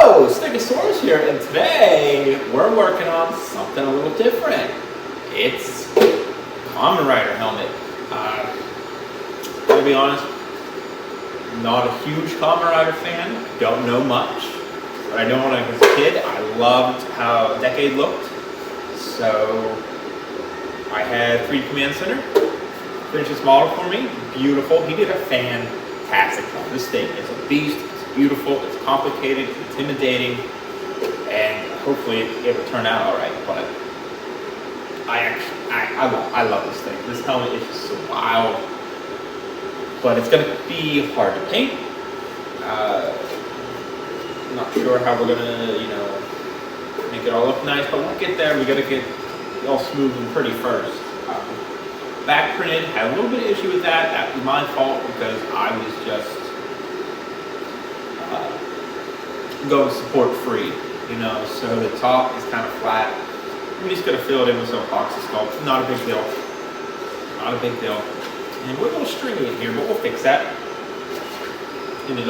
Hello, Stegosaurus here, and today we're working on something a little different. It's Kamen Rider helmet. To be honest, not a huge Kamen Rider fan. Don't know much, but I know when I was a kid, I loved how Decade looked. So I had 3D Command Center finish this model for me. Beautiful. He did a fantastic job. This thing is a beast. It's beautiful. It's complicated. It's intimidating, and hopefully it will turn out all right. But I love this thing. This helmet is just so wild, but it's gonna be hard to paint. Not sure how we're gonna, make it all look nice, but we'll get there. We gotta get it all smooth and pretty first. Back printed, had a little bit of issue with that. That was my fault because I was just going support free, so the top is kind of flat. We just gotta fill it in with some epoxy sculpt. Not a big deal. Not a big deal. And we're a little stringy in here, but we'll fix that. And it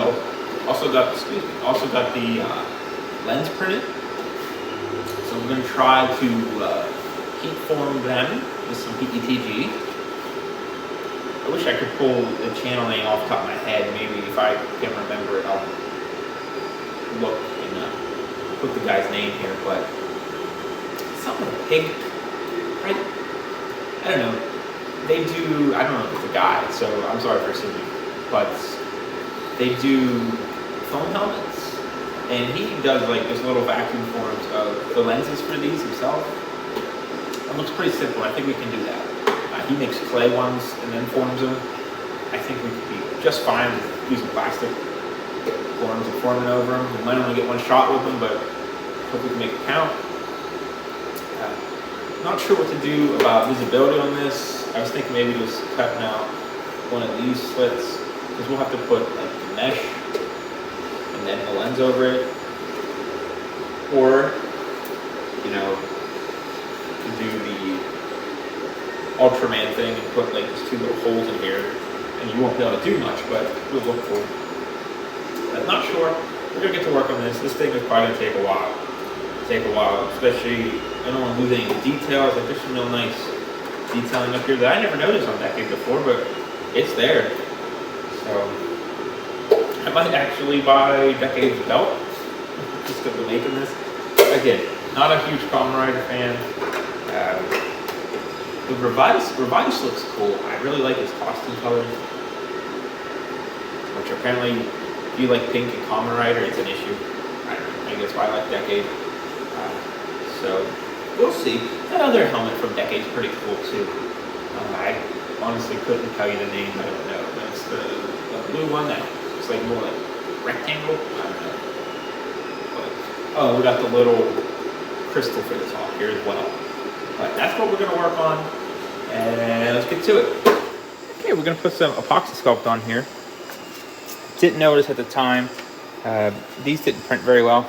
also got the lens printed. So we're gonna try to heat form them with some PETG. I wish I could pull the channel name off the top of my head. Maybe if I can remember it, I'll look and put the guy's name here. But something with a pig, right? I don't know. They do. I don't know if it's a guy, so I'm sorry for assuming. But they do foam helmets, and he does like this little vacuum forms of the lenses for these himself. It looks pretty simple. I think we can do that. He makes clay ones and then forms them. I think we could be just fine with using plastic forms and forming over them. We might only get one shot with them, but I hope we can make it count. Not sure what to do about visibility on this. I was thinking maybe just cutting out one of these slits, because we'll have to put like the mesh and then the lens over it. Or, to do the Ultraman thing and put like these two little holes in here, and you won't be able to do much, but we'll look cool. I'm not sure. We're gonna get to work on this. This thing is probably gonna take a while. Especially I don't want to lose any details. Like there's some real nice detailing up here that I never noticed on Decade before, but it's there. So I might actually buy Decade's belt just because we're making this. Again, not a huge Kamen Rider fan. The Revice looks cool. I really like his costume colors, which apparently, if you like pink and Kamen Rider, it's an issue. I don't know. Maybe that's why I like Decade. So we'll see. That other helmet from Decade's pretty cool too. I honestly couldn't tell you the name. I don't know. But it's the blue one that looks like more like rectangle. I don't know. But, oh, we got the little crystal for the top here as well. But that's what we're going to work on, and let's get to it. Okay, we're going to put some epoxy sculpt on here. Didn't notice at the time, these didn't print very well.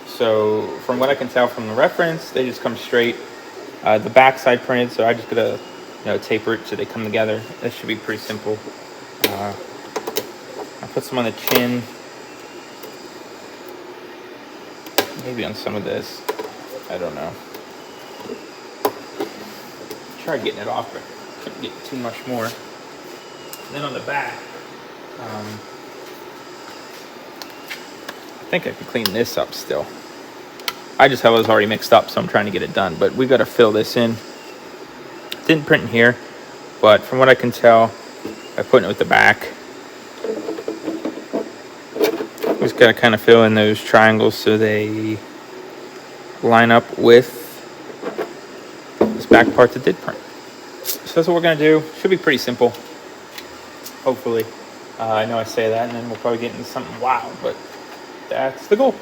So from what I can tell from the reference, they just come straight. The back side printed, so I just got to taper it so they come together. This should be pretty simple. I'll put some on the chin. Maybe on some of this. I don't know. Tried getting it off, but couldn't get too much more. And then on the back, I think I could clean this up still. I just have it already mixed up, so I'm trying to get it done. But we got to fill this in. Didn't print in here, but from what I can tell, by putting it with the back, we just got to kind of fill in those triangles so they line up with this back part that did print. So that's what we're going to do. Should be pretty simple, hopefully. I know I say that, and then we'll probably get into something wild, but that's the goal.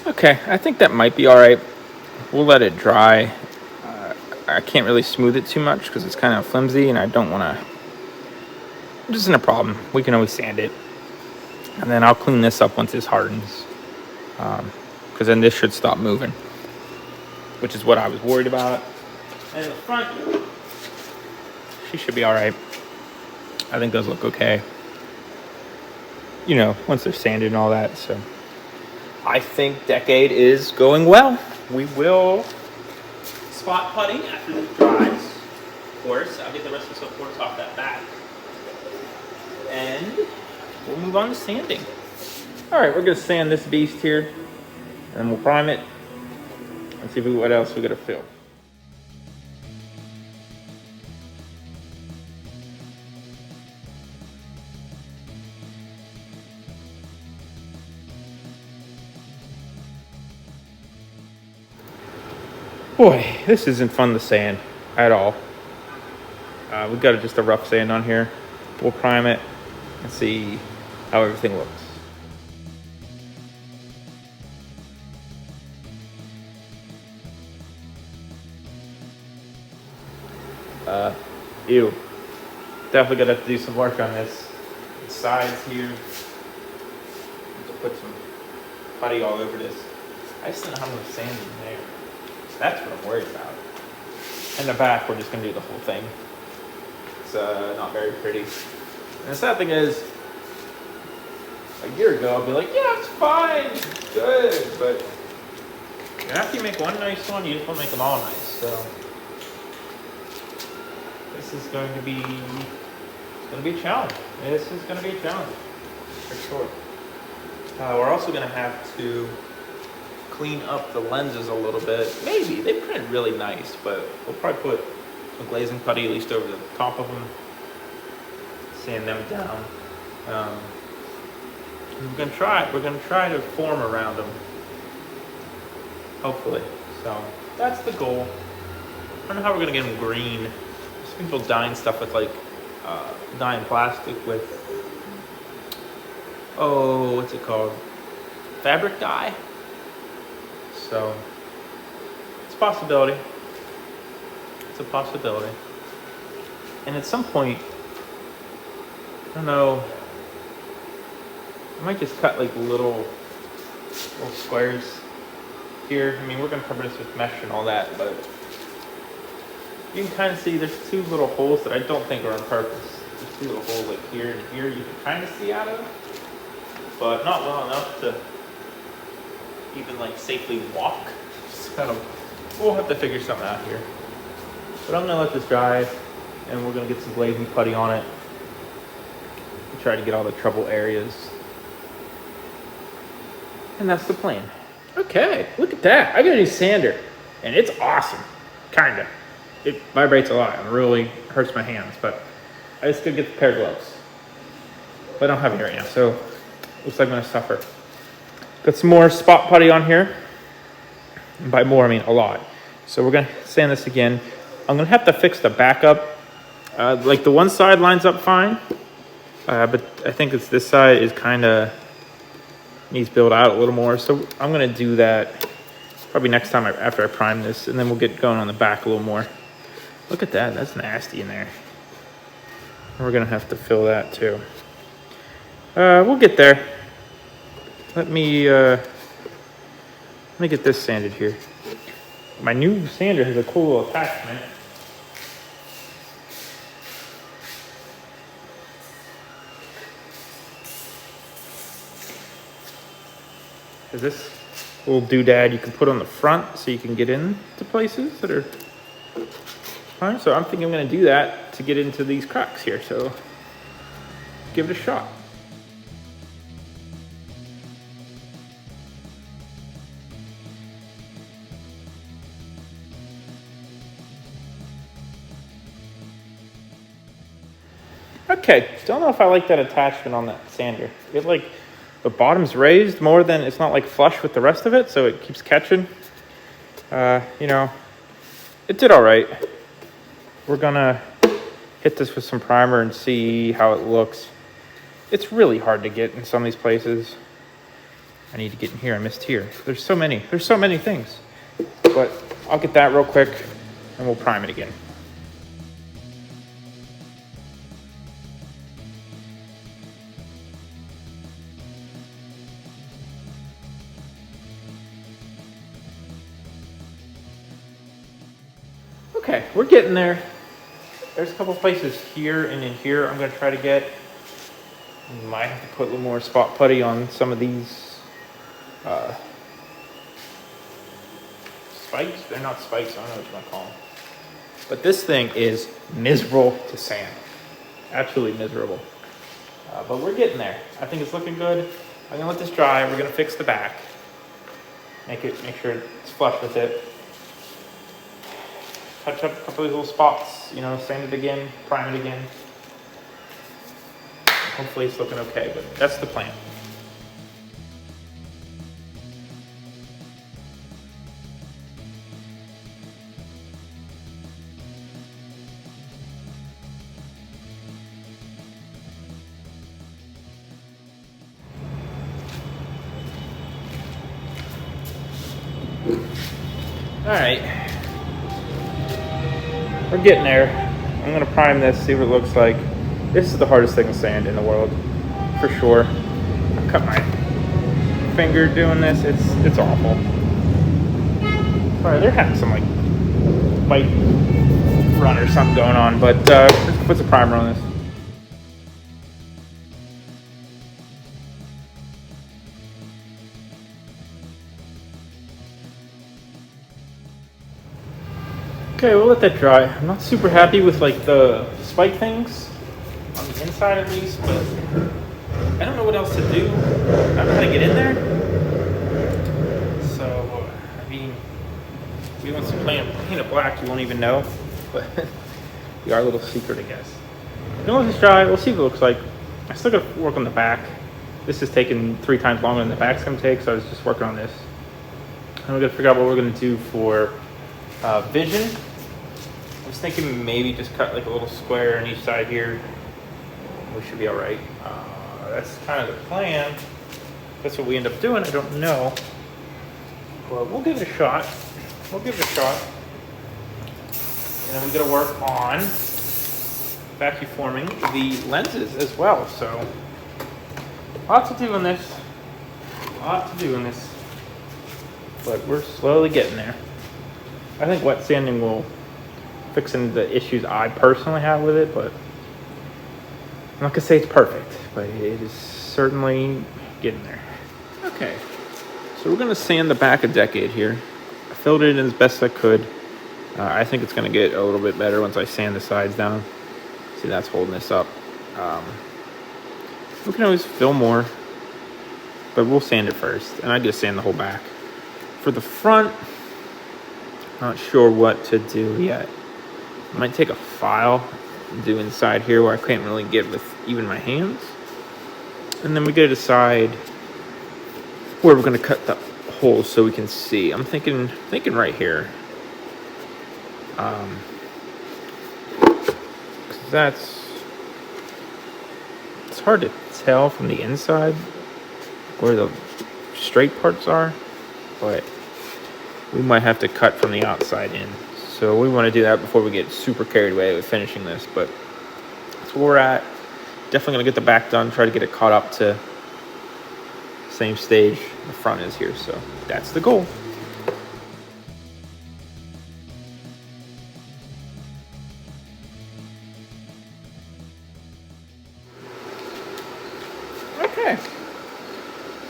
Okay, I think that might be all right. We'll let it dry. I can't really smooth it too much because it's kind of flimsy, and I don't want to. This isn't a problem. We can always sand it, and then I'll clean this up once this hardens. Because then this should stop moving, which is what I was worried about. And in the front, she should be all right. I think those look okay. You know, once they're sanded and all that. So I think Decade is going well. We will spot putting after this dries. Of course, I'll get the rest of the supports off that back. And we'll move on to sanding. All right, we're gonna sand this beast here, and we'll prime it and see what else we gotta fill. Boy, this isn't fun to sand at all. We've got just a rough sand on here. We'll prime it and see how everything looks. Ew. Definitely gonna have to do some work on this. The sides here. To put some putty all over this. I just don't know how much sand in there. That's what I'm worried about. In the back, we're just gonna do the whole thing. It's not very pretty. And the sad thing is, a year ago, I'd be like, yeah, it's fine, it's good. But after you make one nice one, you just want to make them all nice. So this is going to be a challenge. This is going to be a challenge for sure. We're also going to have to clean up the lenses a little bit. Maybe they print really nice, but we'll probably put some glazing putty at least over the top of them, sand them down. We're gonna try to form around them, hopefully. So that's the goal. I don't know how we're gonna get them green. There's people dyeing stuff with like dyeing plastic with what's it called? Fabric dye. So it's a possibility. It's a possibility. And at some point, I don't know, I might just cut like little squares here. I mean, we're gonna cover this with mesh and all that, but you can kind of see there's two little holes that I don't think are on purpose. There's two little holes like here and here you can kind of see out of, but not well enough to even like safely walk. So we'll have to figure something out here. But I'm gonna let this dry, and we're gonna get some glazing putty on it. Try to get all the trouble areas. And that's the plan. Okay, look at that. I got a new sander, and it's awesome. Kinda. It vibrates a lot and really hurts my hands, but I just gotta get the pair of gloves. But I don't have it right now, so looks like I'm gonna suffer. Got some more spot putty on here. And by more, I mean a lot. So we're gonna sand this again. I'm gonna have to fix the backup. Like the one side lines up fine. But I think it's this side is kind of needs built out a little more. So I'm going to do that probably next time after I prime this. And then we'll get going on the back a little more. Look at that. That's nasty in there. We're going to have to fill that too. We'll get there. Let me get this sanded here. My new sander has a cool little attachment. Is this little doodad you can put on the front so you can get into places that are fine. So I'm thinking I'm going to do that to get into these cracks here. So give it a shot. Okay, don't know if I like that attachment on that sander. It like the bottom's raised more than, it's not like flush with the rest of it, so it keeps catching. You know, it did all right. We're gonna hit this with some primer and see how it looks. It's really hard to get in some of these places. I need to get in here. I missed here. There's so many things. But I'll get that real quick and we'll prime it again. Okay, we're getting there. There's a couple places here and in here I'm gonna try to get. Might have to put a little more spot putty on some of these spikes. They're not spikes, I don't know what you want to call them. But this thing is miserable to sand. Absolutely miserable. But we're getting there. I think it's looking good. I'm gonna let this dry. We're gonna fix the back. Make sure it's flush with it. Touch up a couple of these little spots, you know, sand it again, prime it again. Hopefully it's looking okay, but that's the plan. All right, we're getting there. I'm gonna prime this, see what it looks like. This is the hardest thing to sand in the world, for sure. I cut my finger doing this. It's awful. Sorry, they're having some like white run or something going on, but let's put some primer on this. Okay, we'll let that dry. I'm not super happy with like the spike things on the inside at least, but I don't know what else to do. I don't know how to get in there. So, I mean, we want some paint it black, you won't even know, but be our little secret, I guess. We'll let this dry, we'll see what it looks like. I still gotta work on the back. This is taking 3 times longer than the back's gonna take, so I was just working on this. And we're gonna figure out what we're gonna do for vision. I was thinking maybe just cut like a little square on each side here. We should be all right. That's kind of the plan. If that's what we end up doing, I don't know. But we'll give it a shot. And then we gotta work on vacuum forming the lenses as well. So lots to do in this. But we're slowly getting there. I think wet sanding will fix into the issues I personally have with it, but I'm not gonna say it's perfect, but it is certainly getting there. Okay, so we're gonna sand the back a decade here. I filled it in as best I could. I think it's gonna get a little bit better once I sand the sides down. See, that's holding this up. We can always fill more, but we'll sand it first, and I just sand the whole back. For the front, not sure what to do yet. I might take a file and do inside here where I can't really get with even my hands. And then we gotta decide where we're gonna cut the holes so we can see. I'm thinking right here. 'Cause it's hard to tell from the inside where the straight parts are, but we might have to cut from the outside in. So we want to do that before we get super carried away with finishing this, but that's where we're at. Definitely gonna get the back done, try to get it caught up to the same stage the front is here, so that's the goal. Okay,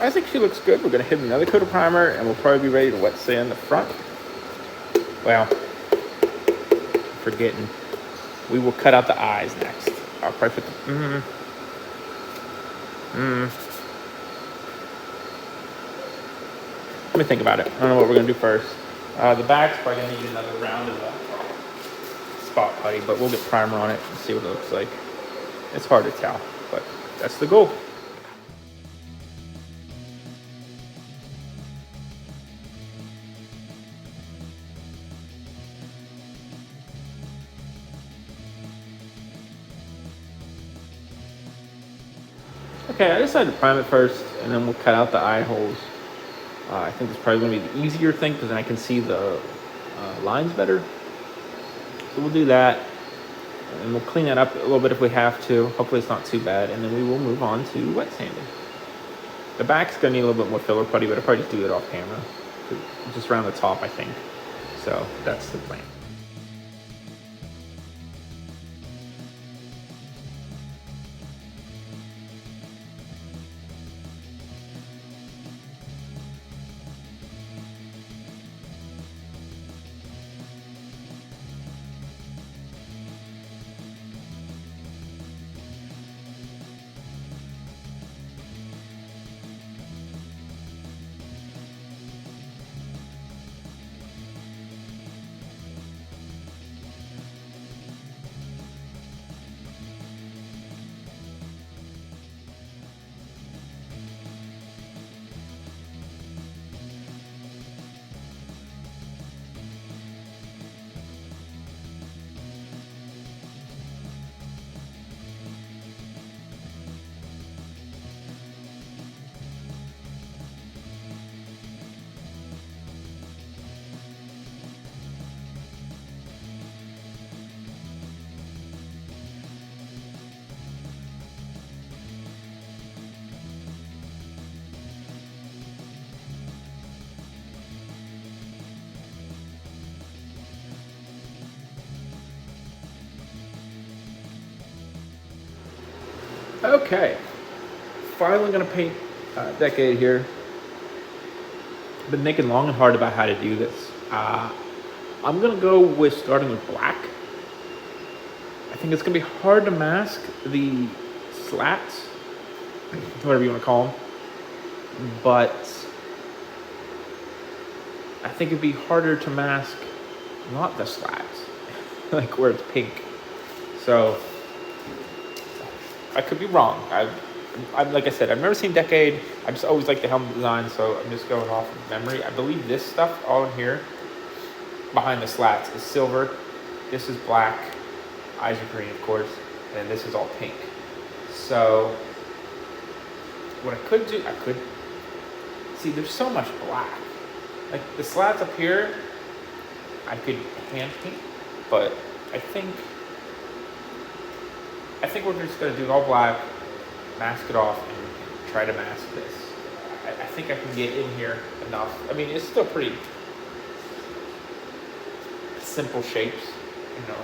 I think she looks good. We're gonna hit another coat of primer and we'll probably be ready to wet sand the front. Well, forgetting, we will cut out the eyes next. I'll probably put the let me think about it. I don't know what we're gonna do first. The back's probably gonna need another round of spot putty, but we'll get primer on it and see what it looks like. It's hard to tell, but that's the goal. Okay, I decided to prime it first, and then we'll cut out the eye holes I think it's probably going to be the easier thing because then I can see the lines better. So we'll do that, and we'll clean that up a little bit if we have to. Hopefully it's not too bad, and then we will move on to wet sanding. The back's going to need a little bit more filler putty, but I'll probably just do it off camera, just around the top, I think. So that's the plan. Okay, finally gonna paint Decade here. Been thinking long and hard about how to do this. I'm gonna go with starting with black. I think it's gonna be hard to mask the slats, whatever you wanna call them, but I think it'd be harder to mask not the slats, like where it's pink. So I could be wrong. I'm like I said, I've never seen Decade. I just always like the helmet design, so I'm just going off of memory. I believe this stuff all in here behind the slats is silver. This is black. Eyes are green, of course, and this is all pink. So what I could do, see. There's so much black. Like the slats up here, I could hand paint, but I think we're just gonna do all black, mask it off, and try to mask this. I think I can get in here enough. I mean, it's still pretty simple shapes, you know.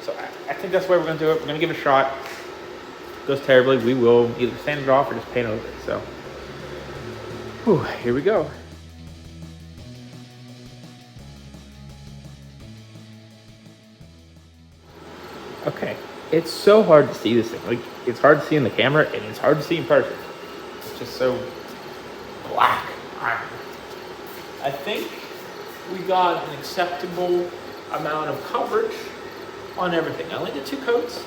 So I think that's the way we're gonna do it. We're gonna give it a shot. If it goes terribly, we will either sand it off or just paint over it. So, whew, here we go. Okay. It's so hard to see this thing. Like, it's hard to see in the camera, and it's hard to see in person. It's just so black. I think we got an acceptable amount of coverage on everything. I only did 2 coats.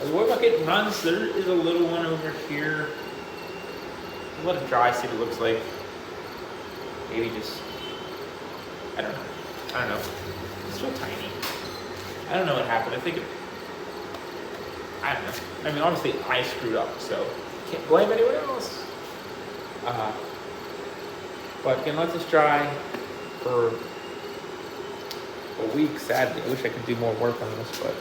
As the bucket runs, there is a little one over here. I'll let it dry, see what it looks like. Maybe just, I don't know. It's so tiny. I don't know what happened. I don't know. I mean, obviously I screwed up, so can't blame anyone else. But again, let this dry for a week, sadly. I wish I could do more work on this, but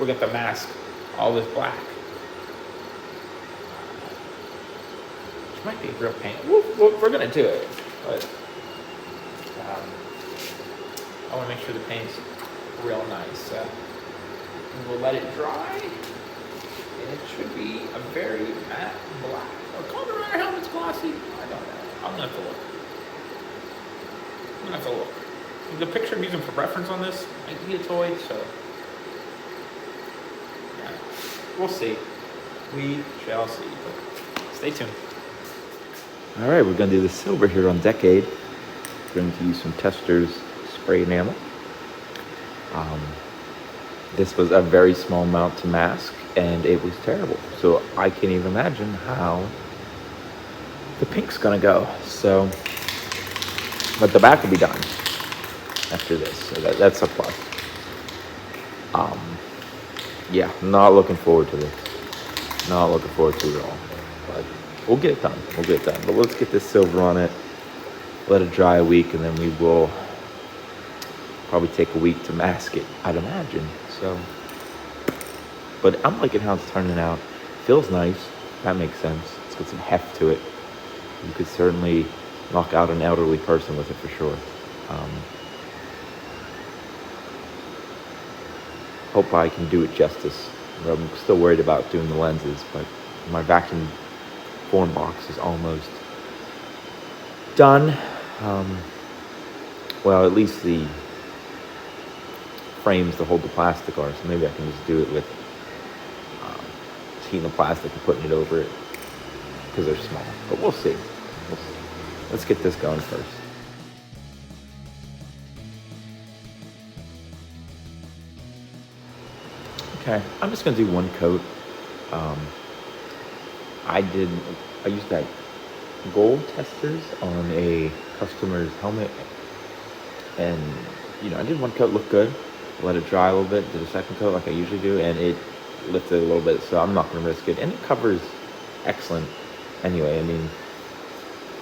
we're going to mask all this black. Which might be real pain. We're going to do it, but I want to make sure the paint's real nice. We'll let it dry, and it should be a very matte black. Or Kamen Rider helmet's glossy? I don't know. I'm gonna have to look. The picture I'm using for reference on this might be a toy, so yeah, we'll see. We shall see. But stay tuned. All right, we're going to do the silver here on Decade. We're going to use some Testors spray enamel. This was a very small amount to mask, and it was terrible. So I can't even imagine how the pink's gonna go. So, but the back will be done after this, so that's a plus. Yeah, not looking forward to this. Not looking forward to it at all. But we'll get it done. We'll get it done. But let's get this silver on it. Let it dry a week, and then we will probably take a week to mask it, I'd imagine. So, but I'm liking how it's turning out. Feels nice. That makes sense. It's got some heft to it. You could certainly knock out an elderly person with it for sure. Hope I can do it justice. I'm still worried about doing the lenses, but my vacuum form box is almost done. Well, at least the frames to hold the plastic are, so maybe I can just do it with heating the plastic and putting it over it because they're small. But we'll see. Let's get this going first. Okay, I'm just gonna do one coat. I used that gold testers on a customer's helmet, and I did one coat, looked good. Let it dry a little bit, did a second coat like I usually do, and it lifted a little bit, so I'm not gonna risk it. And it covers excellent anyway. I mean,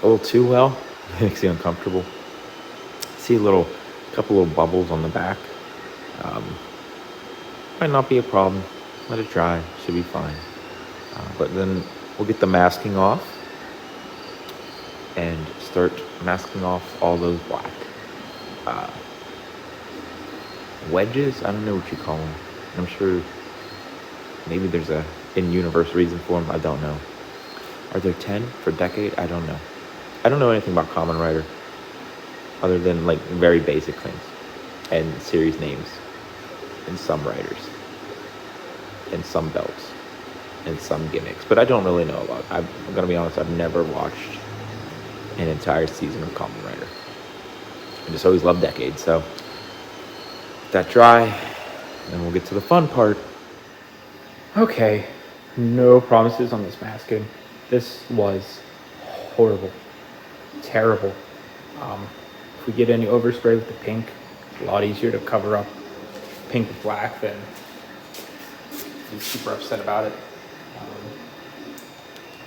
a little too well makes you uncomfortable. See a couple little bubbles on the back. Might not be a problem. Let it dry, should be fine. But then we'll get the masking off and start masking off all those black wedges. I don't know what you call them. I'm sure maybe there's a in-universe reason for them. I don't know. Are there 10 for decade? I don't know. I don't know anything about Kamen Rider other than like very basic things and series names and some riders and some belts and some gimmicks, but I don't really know a lot. I'm gonna be honest, I've never watched an entire season of Kamen Rider. I just always loved Decade, so let that dry, and we'll get to the fun part. Okay, no promises on this masking. This was horrible, terrible. If we get any overspray with the pink, it's a lot easier to cover up pink with black than be super upset about it.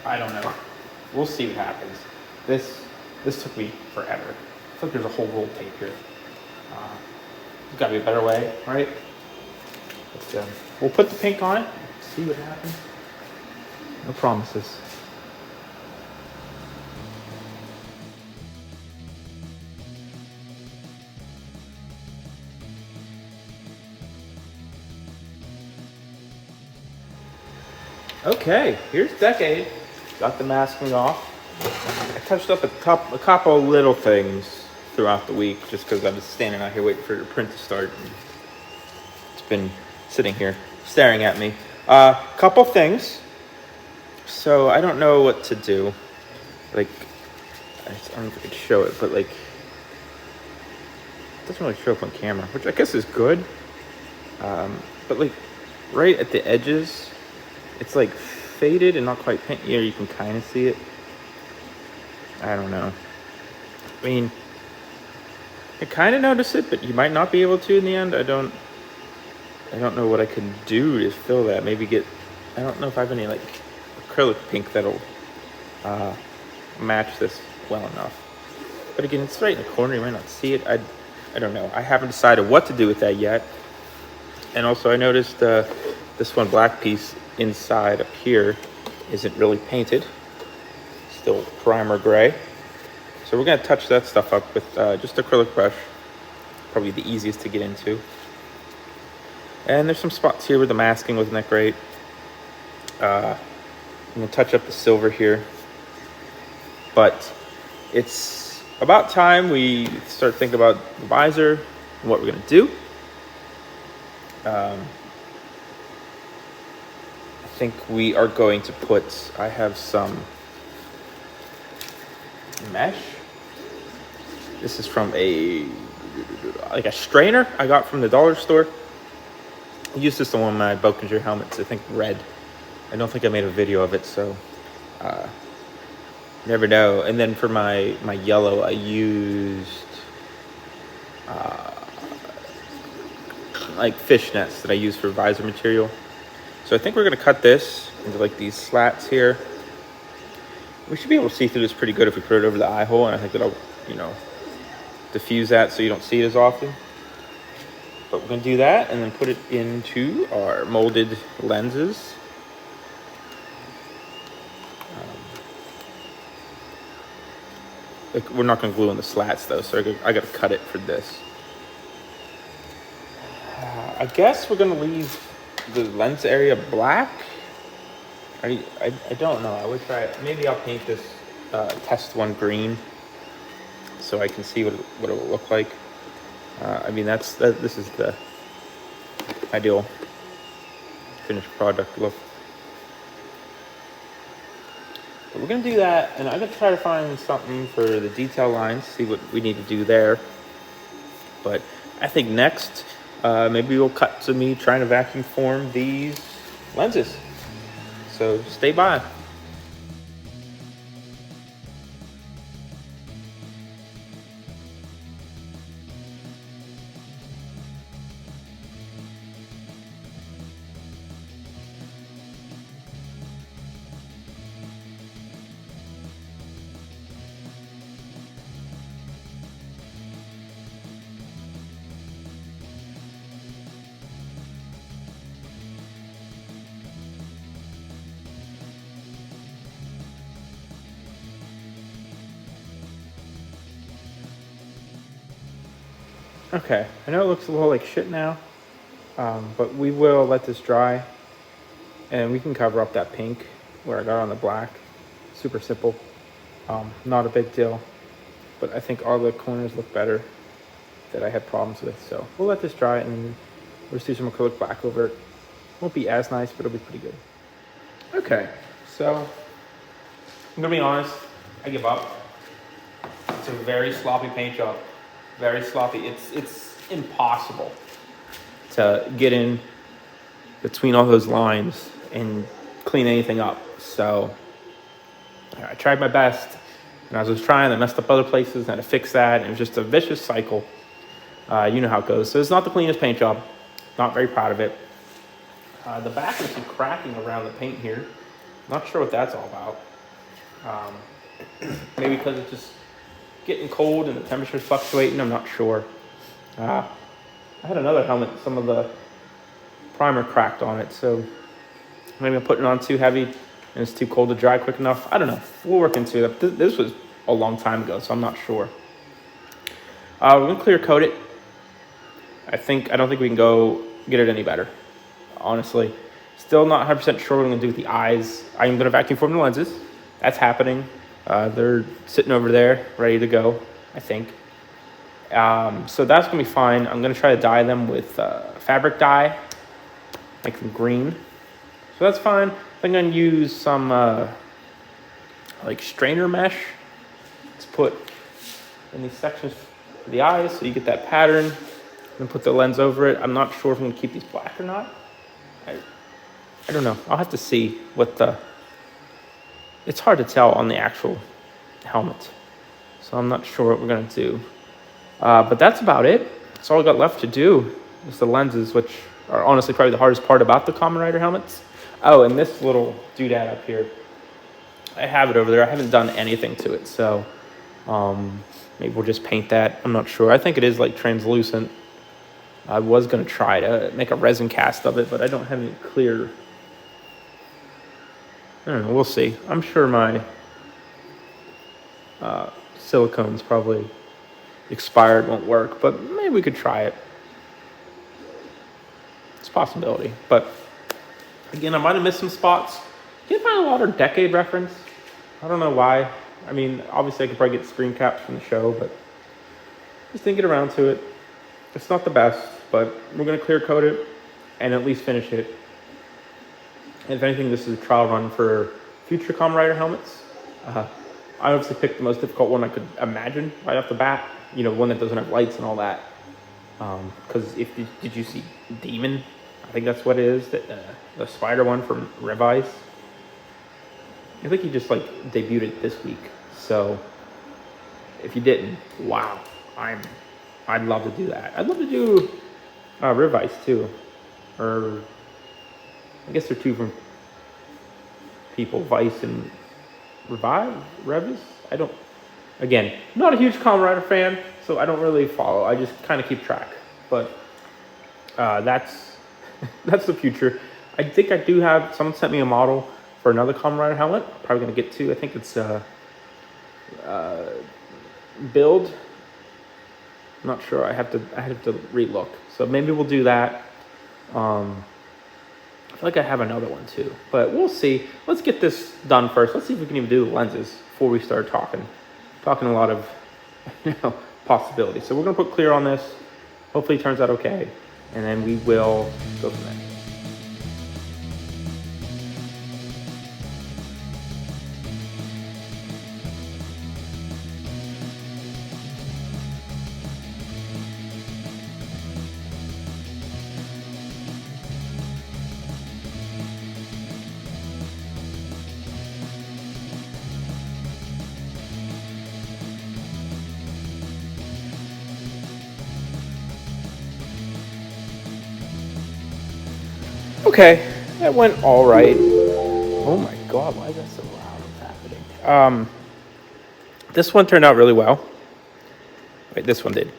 I don't know. We'll see what happens. This took me forever. I feel like there's a whole roll of tape here. There's gotta be a better way, right? But, we'll put the pink on it, see what happens. No promises. Okay, here's Decade. Got the masking off. I touched up a couple little things throughout the week just because I was standing out here waiting for the print to start. It's been sitting here staring at me. Couple things. So I don't know what to do. Like, I don't know if I could show it, but like, it doesn't really show up on camera, which I guess is good. But like, right at the edges, it's like faded and not quite paint. Yeah, you can kind of see it. I don't know. I mean, I kind of notice it, but you might not be able to in the end. I don't know what I can do to fill that. Maybe I don't know if I have any like acrylic pink that'll match this well enough. But again, it's right in the corner. You might not see it. I don't know. I haven't decided what to do with that yet. And also I noticed this one black piece inside up here isn't really painted. Still primer gray. So we're gonna touch that stuff up with just acrylic brush. Probably the easiest to get into. And there's some spots here where the masking wasn't that great. I'm gonna touch up the silver here. But it's about time we start thinking about the visor and what we're gonna do. I think we are going to put, I have some mesh. This is from a strainer I got from the dollar store. I used this on one of my Bokinger helmets, I think red. I don't think I made a video of it, so never know. And then for my yellow, I used like fishnets that I use for visor material. So I think we're gonna cut this into like these slats here. We should be able to see through this pretty good if we put it over the eye hole, and I think that'll, you know, diffuse that so you don't see it as often. But we're gonna do that and then put it into our molded lenses. We're not gonna glue on the slats though, so I gotta cut it for this. I guess we're gonna leave the lens area black. I don't know. I would try it. Maybe I'll paint this test one green so I can see what it will look like. I mean, this is the ideal finished product look. But we're gonna do that, and I'm gonna try to find something for the detail lines, see what we need to do there. But I think next, maybe we'll cut to me trying to vacuum form these lenses. So stay by. Okay, I know it looks a little like shit now, but we will let this dry, and we can cover up that pink where I got on the black. Super simple, not a big deal, but I think all the corners look better that I had problems with. So we'll let this dry, and we'll just do some acrylic black over it. Won't be as nice, but it'll be pretty good. Okay, so I'm gonna be honest, I give up. It's a very sloppy paint job. Very sloppy. It's impossible to get in between all those lines and clean anything up. So I tried my best, and as I was trying, I messed up other places, and I had to fix that, and it was just a vicious cycle. You know how it goes. So it's not the cleanest paint job. Not very proud of it. The back is some cracking around the paint here. Not sure what that's all about. Maybe because it's just getting cold and the temperature's fluctuating, I'm not sure. I had another helmet, some of the primer cracked on it, so maybe I'm putting it on too heavy and it's too cold to dry quick enough. I don't know. We'll work into it. This was a long time ago, so I'm not sure. We're gonna clear coat it. I don't think we can go get it any better, honestly. Still not 100% sure what I'm gonna do with the eyes. I'm gonna vacuum form the lenses. That's happening. They're sitting over there, ready to go, I think. So that's gonna be fine. I'm gonna try to dye them with fabric dye, make them green. So that's fine. I'm gonna use some like strainer mesh to put in these sections for the eyes, so you get that pattern, and put the lens over it. I'm not sure if I'm gonna keep these black or not. I don't know. I'll have to see what the... It's hard to tell on the actual helmet, so I'm not sure what we're gonna do. But that's about it. That's all we got left to do is the lenses, which are honestly probably the hardest part about the Kamen Rider helmets. Oh, and this little doodad up here, I have it over there. I haven't done anything to it, so maybe we'll just paint that. I'm not sure. I think it is like translucent. I was gonna try to make a resin cast of it, but I don't have any clear... I don't know, we'll see. I'm sure my silicone's probably expired, won't work, but maybe we could try it. It's a possibility, but again, I might have missed some spots. Can't find a lot of decade reference. I don't know why. I mean, obviously I could probably get screen caps from the show, but just didn't get around to it. It's not the best, but we're gonna clear coat it and at least finish it. And if anything, this is a trial run for future Kamen Rider helmets. I obviously picked the most difficult one I could imagine right off the bat. You know, one that doesn't have lights and all that. Because did you see Demon? I think that's what it is. The spider one from Revice. I think he just like debuted it this week. So if you didn't, wow, I'd love to do that. I'd love to do Revice too, or I guess they're two from people, Vice and Revis? I don't, again, not a huge Kamen Rider fan, so I don't really follow. I just kind of keep track. But that's that's the future. I think I do have, someone sent me a model for another Kamen Rider helmet. I'm probably going to get to, I think it's build. I'm not sure. I have to relook. So maybe we'll do that. I feel like I have another one too, but we'll see. Let's get this done first. Let's see if we can even do the lenses before we start talking a lot of possibilities. So we're gonna put clear on this. Hopefully it turns out okay, and then we will go from there. Okay, that went all right. Oh my god, why is that so loud? What's happening? This one turned out really well. Wait, this one did.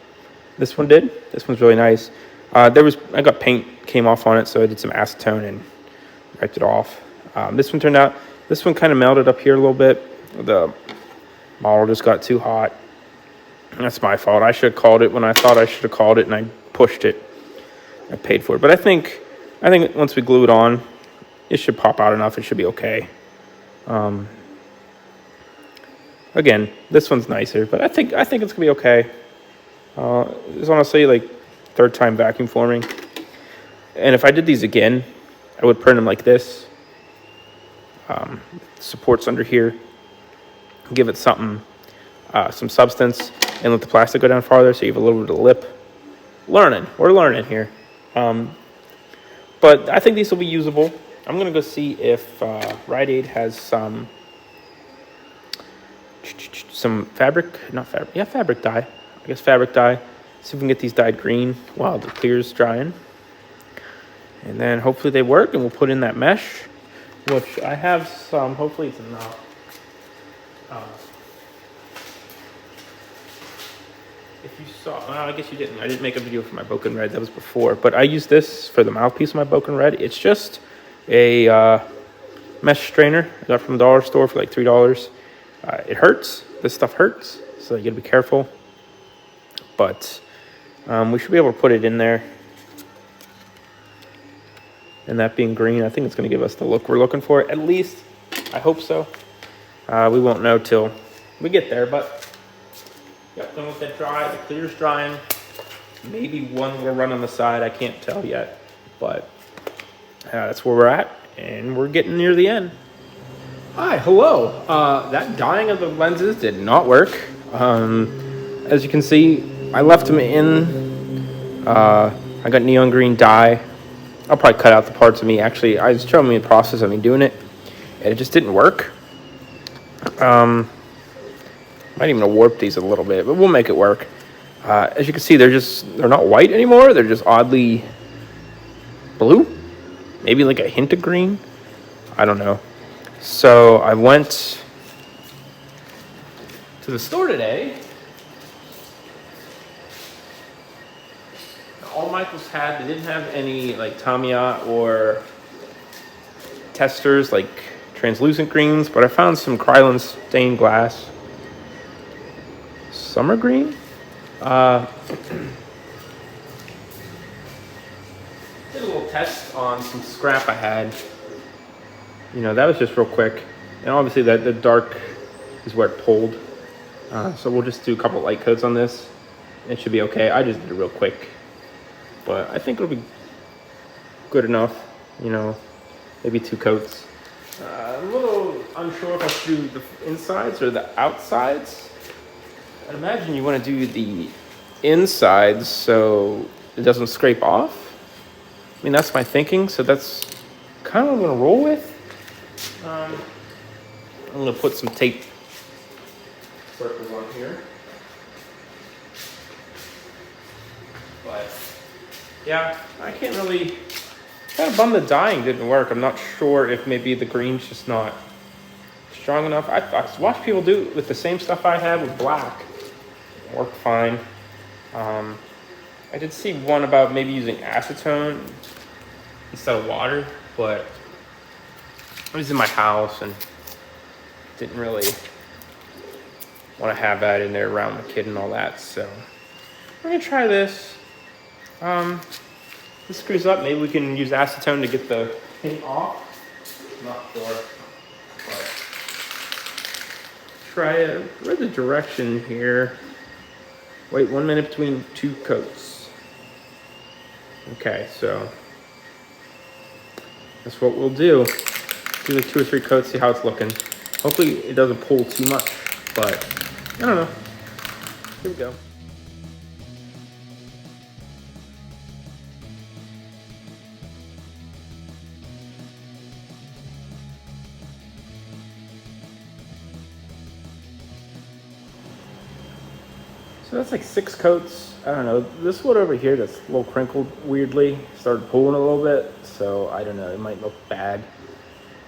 This one did. This one's really nice. I got paint came off on it, so I did some acetone and wiped it off. This one kind of melted up here a little bit. The model just got too hot. That's my fault. I should have called it when I thought I should have called it, and I pushed it. I paid for it, but I think once we glue it on, it should pop out enough. It should be okay. Again, this one's nicer, but I think it's gonna be okay. It's honestly like third time vacuum forming, and if I did these again, I would print them like this. Supports under here, give it something, some substance, and let the plastic go down farther, so you have a little bit of lip. We're learning here. But I think these will be usable. I'm gonna go see if Rite Aid has some fabric dye. I guess fabric dye. See if we can get these dyed green while the clear's drying. And then hopefully they work, and we'll put in that mesh, which I have some. Hopefully it's enough. If you saw, well, I guess you didn't. I didn't make a video for my Boken Red. That was before. But I used this for the mouthpiece of my Boken Red. It's just a mesh strainer I got from the dollar store for like $3. It hurts. This stuff hurts, so you gotta be careful. But we should be able to put it in there. And that being green, I think it's gonna give us the look we're looking for. At least, I hope so. We won't know till we get there, but yep, then with that dry, the clear's drying. Maybe one will run on the side, I can't tell yet. But that's where we're at, and we're getting near the end. Hi, hello. That dyeing of the lenses did not work. As you can see, I left them in. I got neon green dye. I'll probably cut out the parts of me. Actually, I was showing me the process of me doing it, and it just didn't work. Might even warp these a little bit, but we'll make it work. As you can see, they're not white anymore. They're just oddly blue. Maybe like a hint of green. I don't know. So I went to the store today. All Michaels had, they didn't have any like Tamiya or testers like translucent greens, but I found some Krylon stained glass. Summer green? Did a little test on some scrap I had. You know, that was just real quick. And obviously the dark is where it pulled. So we'll just do a couple light coats on this. It should be okay. I just did it real quick. But I think it'll be good enough. You know, maybe 2 coats. I'm a little unsure if I should do the insides or the outsides. I imagine you want to do the insides so it doesn't scrape off. I mean, that's my thinking, so that's kind of what I'm going to roll with. I'm going to put some tape circles on here. But, yeah, I can't really... Kind of bummed the dyeing didn't work. I'm not sure if maybe the green's just not strong enough. I watched people do it with the same stuff I had with black. It worked fine. I did see one about maybe using acetone instead of water, but I was in my house and didn't really want to have that in there around the kid and all that. So we're gonna try this. This screws up. Maybe we can use acetone to get the paint off. Not sure, but try it. Read the direction here. Wait 1 minute between 2 coats. Okay, so that's what we'll do. Do like 2 or 3 coats, see how it's looking. Hopefully it doesn't pull too much, but I don't know. Here we go. So that's like 6 coats. I don't know. This one over here that's a little crinkled weirdly started pulling a little bit. So I don't know. It might look bad.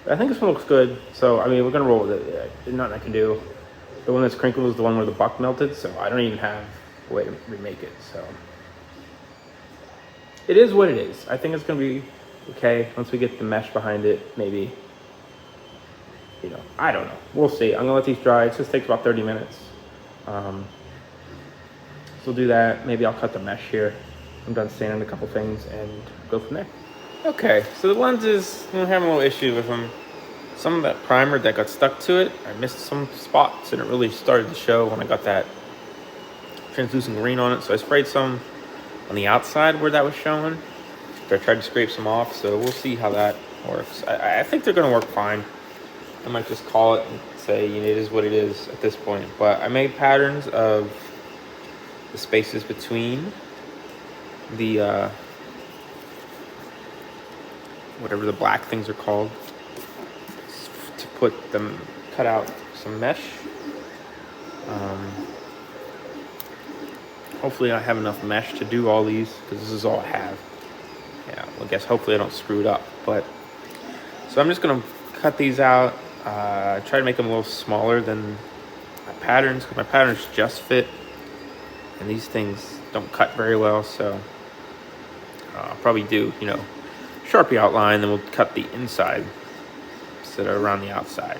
But I think this one looks good. So I mean, we're gonna roll with it. There's nothing I can do. The one that's crinkled is the one where the buck melted. So I don't even have a way to remake it. So it is what it is. I think it's gonna be okay once we get the mesh behind it. Maybe. You know, I don't know. We'll see. I'm gonna let these dry. It just takes about 30 minutes. So we'll do that. Maybe I'll cut the mesh here. I'm done sanding a couple things and go from there. Okay, so the lenses, I'm having a little issue with them. Some of that primer that got stuck to it, I missed some spots and it really started to show when I got that translucent green on it. So I sprayed some on the outside where that was showing. I tried to scrape some off, so we'll see how that works. I think they're gonna work fine. I might just call it and say, you know, it is what it is at this point. But I made patterns of the spaces between the whatever the black things are called to put them, cut out some mesh. Hopefully I have enough mesh to do all these because this is all I have. Yeah, well, I guess hopefully I don't screw it up. But so I'm just gonna cut these out, try to make them a little smaller than my patterns because my patterns just fit. And these things don't cut very well, so I'll probably do, you know, Sharpie outline, then we'll cut the inside instead of around the outside.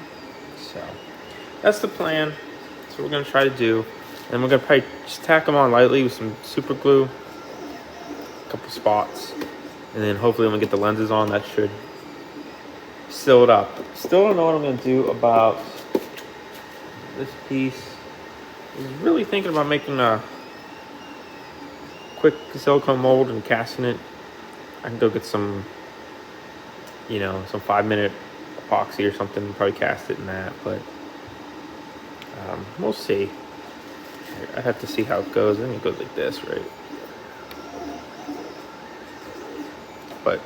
So that's the plan. That's what we're gonna try to do. And we're gonna probably just tack them on lightly with some super glue, a couple spots, and then hopefully when we get the lenses on, that should seal it up. Still don't know what I'm gonna do about this piece. I was really thinking about making a quick silicone mold and casting it. I can go get some, you know, some 5-minute epoxy or something and probably cast it in that, but we'll see. I have to see how it goes. I think it goes like this, right? But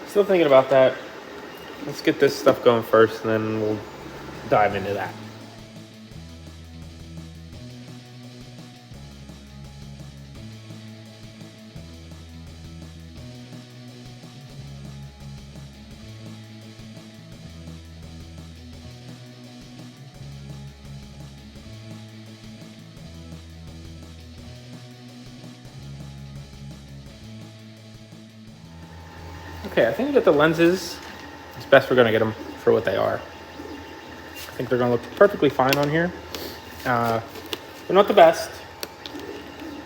still thinking about that. Let's get this stuff going first and then we'll dive into that. Okay, I think we got the lenses. It's best we're gonna get them for what they are. I think they're gonna look perfectly fine on here. They're not the best,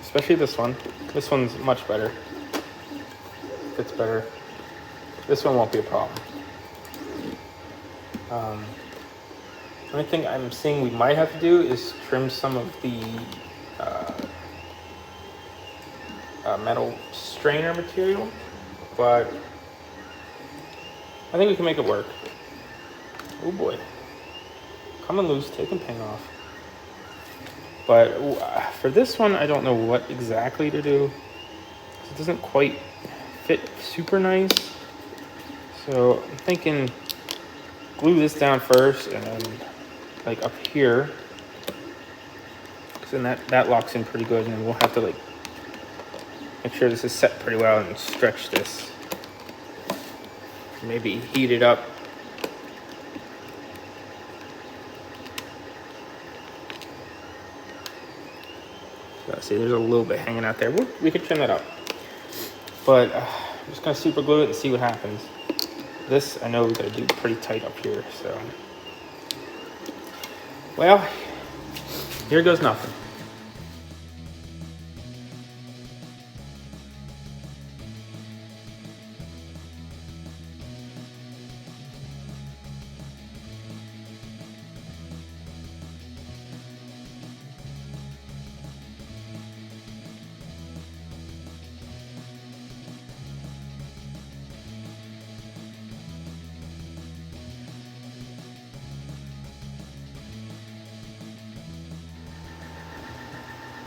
especially this one. This one's much better. Fits better. This one won't be a problem. The only thing I'm seeing we might have to do is trim some of the metal strainer material, but I think we can make it work. Oh boy. Coming loose, taking paint off. But for this one, I don't know what exactly to do. It doesn't quite fit super nice. So I'm thinking glue this down first and then like up here. Because then that locks in pretty good and then we'll have to like make sure this is set pretty well and stretch this. Maybe heat it up See, there's a little bit hanging out there. We could trim that up. But I'm just gonna super glue it and see what happens. This, I know we gotta do pretty tight up here, so. Well, here goes nothing.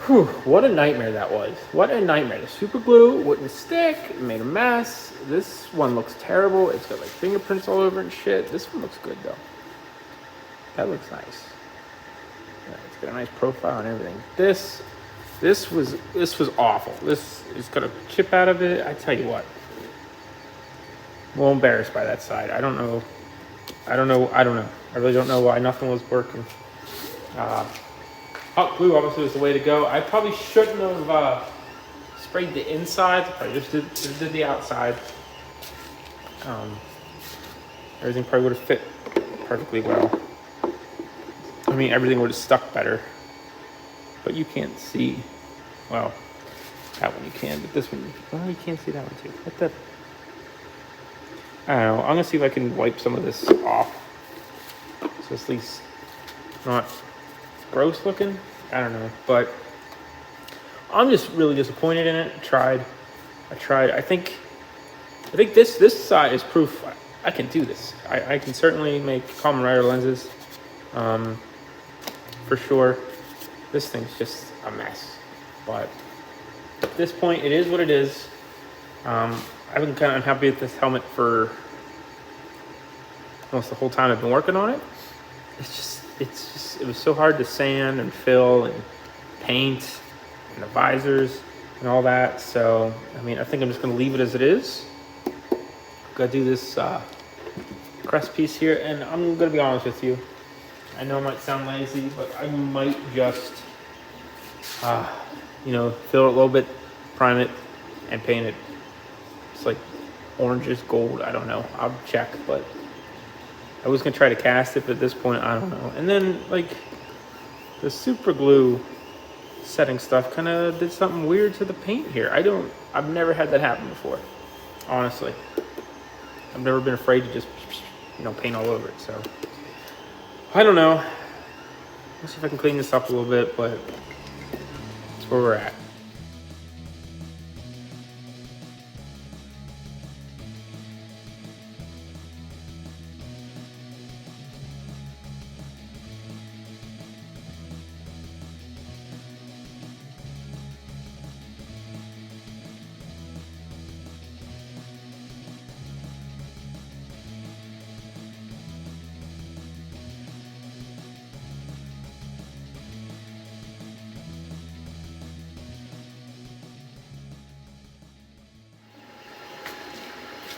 Whew, what a nightmare that was. What a nightmare. The super glue wouldn't stick. It made a mess. This one looks terrible. It's got like fingerprints all over and shit. This one looks good though. That looks nice. Yeah, it's got a nice profile and everything. This was awful. This is got a chip out of it. I tell you what. I'm a little embarrassed by that side. I don't know. I really don't know why nothing was working. Hot glue obviously was the way to go. I probably shouldn't have sprayed the inside. I probably just did the outside. Everything probably would have fit perfectly well. I mean, everything would have stuck better. But you can't see. Well, that one you can, but this one, well, you can't see that one too. What the? I don't know. I'm gonna see if I can wipe some of this off. So it's at least not gross looking. I don't know, but I'm just really disappointed in it. I tried. I think this side is proof I can do this. I can certainly make Kamen Rider lenses, for sure. This thing's just a mess, but at this point, it is what it is. I've been kind of unhappy with this helmet for almost the whole time I've been working on it. It was so hard to sand and fill and paint and the visors and all that. So, I mean, I think I'm just gonna leave it as it is. Gotta do this crest piece here, and I'm gonna be honest with you. I know it might sound lazy, but I might just, fill it a little bit, prime it, and paint it. It's like oranges, gold, I don't know. I'll check, but I was gonna try to cast it, but at this point, I don't know. And then, like, the super glue setting stuff kind of did something weird to the paint here. I've never had that happen before, honestly. I've never been afraid to just, paint all over it, so. I don't know. Let's see if I can clean this up a little bit, but that's where we're at.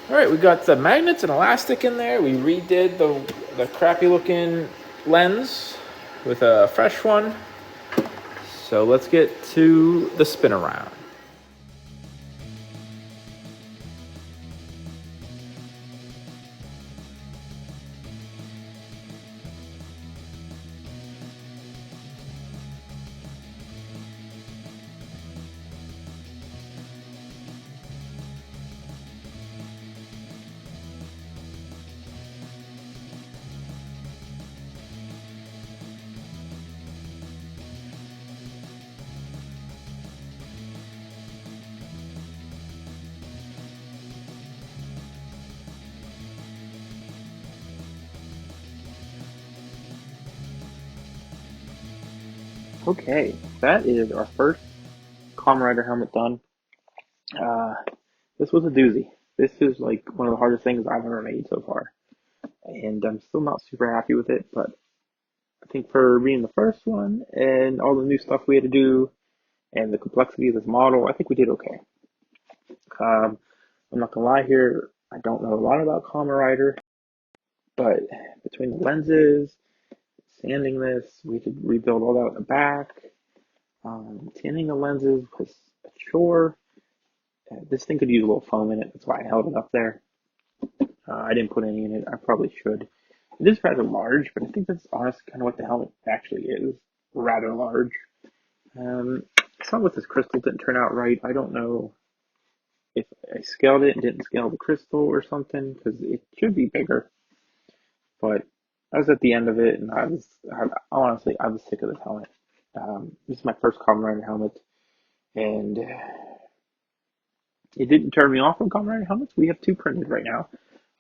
All right, we got the magnets and elastic in there. We redid the crappy looking lens with a fresh one. So let's get to the spin around. Okay, that is our first Kamen Rider helmet done. This was a doozy. This is like one of the hardest things I've ever made so far. And I'm still not super happy with it, but I think for being the first one and all the new stuff we had to do and the complexity of this model, I think we did okay. I'm not gonna lie here, I don't know a lot about Kamen Rider, but between the lenses, sanding this, we had to rebuild all that in the back. Tinning the lenses was a chore. This thing could use a little foam in it. That's why I held it up there. I didn't put any in it. I probably should. It is rather large, but I think that's honestly kind of what the helmet actually is. Rather large. Some with this crystal didn't turn out right. I don't know if I scaled it and didn't scale the crystal or something, because it should be bigger. But I was at the end of it, and honestly, I was sick of this helmet. This is my first Kamen Rider helmet, and it didn't turn me off from Kamen Rider helmets. We have two printed right now.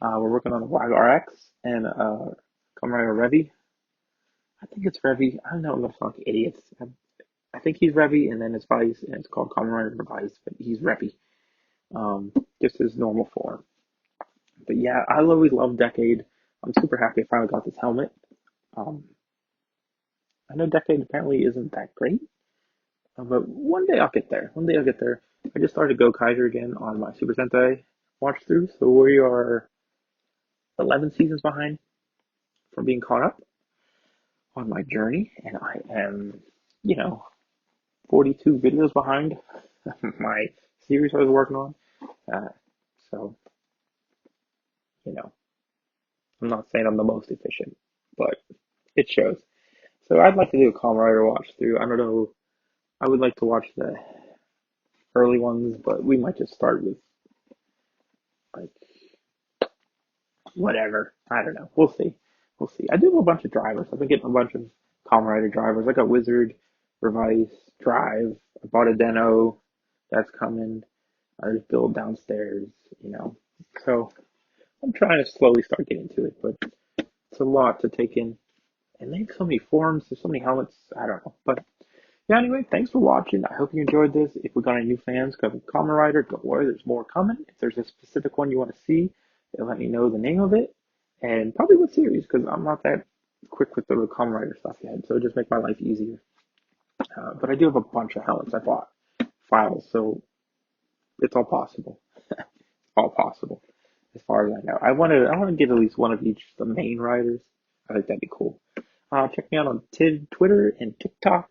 We're working on the Wag RX and Kamen Rider Revy. I think it's Revy. I don't know. I'm gonna sound like idiots. I think he's Revy, and then his Vice, and it's called Kamen Rider Vice, but he's Revy. Just his normal form. But yeah, I always loved Decade. I'm super happy I finally got this helmet. Um, I know Decade apparently isn't that great, but one day I'll get there. One day I'll get there. I just started Go Kaiser again on my Super Sentai watch through, so we are 11 seasons behind from being caught up on my journey, and I am, you know, 42 videos behind my series I was working on. Uh, so, you know, I'm not saying I'm the most efficient, but it shows. So I'd like to do a Kamen Rider watch through. I don't know. I would like to watch the early ones, but we might just start with like whatever. I don't know. We'll see. We'll see. I do have a bunch of drivers. I've been getting a bunch of Kamen Rider drivers. I got Wizard, Revice, Drive. I bought a Deno. That's coming. I just build downstairs, you know. So I'm trying to slowly start getting to it, but it's a lot to take in. And they have so many forms, there's so many helmets. I don't know. But yeah, anyway, thanks for watching. I hope you enjoyed this. If we got any new fans coming Kamen Rider, don't worry, there's more coming. If there's a specific one you want to see, let me know the name of it and probably what series, because I'm not that quick with the Kamen Rider stuff yet, so just make my life easier. But I do have a bunch of helmets I bought, files, so it's all possible. All possible, as far as I know. I want to get at least one of each the main riders. I think that'd be cool. Check me out on Twitter and TikTok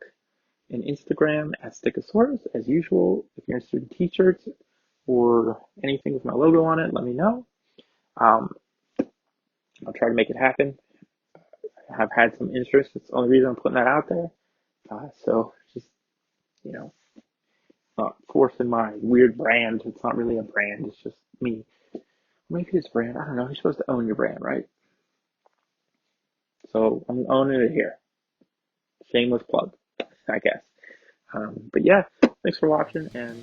and Instagram at Stickosaurus. As usual, if you're interested in t-shirts or anything with my logo on it, let me know. Um, I'll try to make it happen. I have had some interest. It's the only reason I'm putting that out there. So just, you know, not forcing my weird brand. It's not really a brand. It's just me. Maybe it's brand. I don't know. You're supposed to own your brand, right? So I'm owning it here. Shameless plug, I guess. But yeah, thanks for watching, and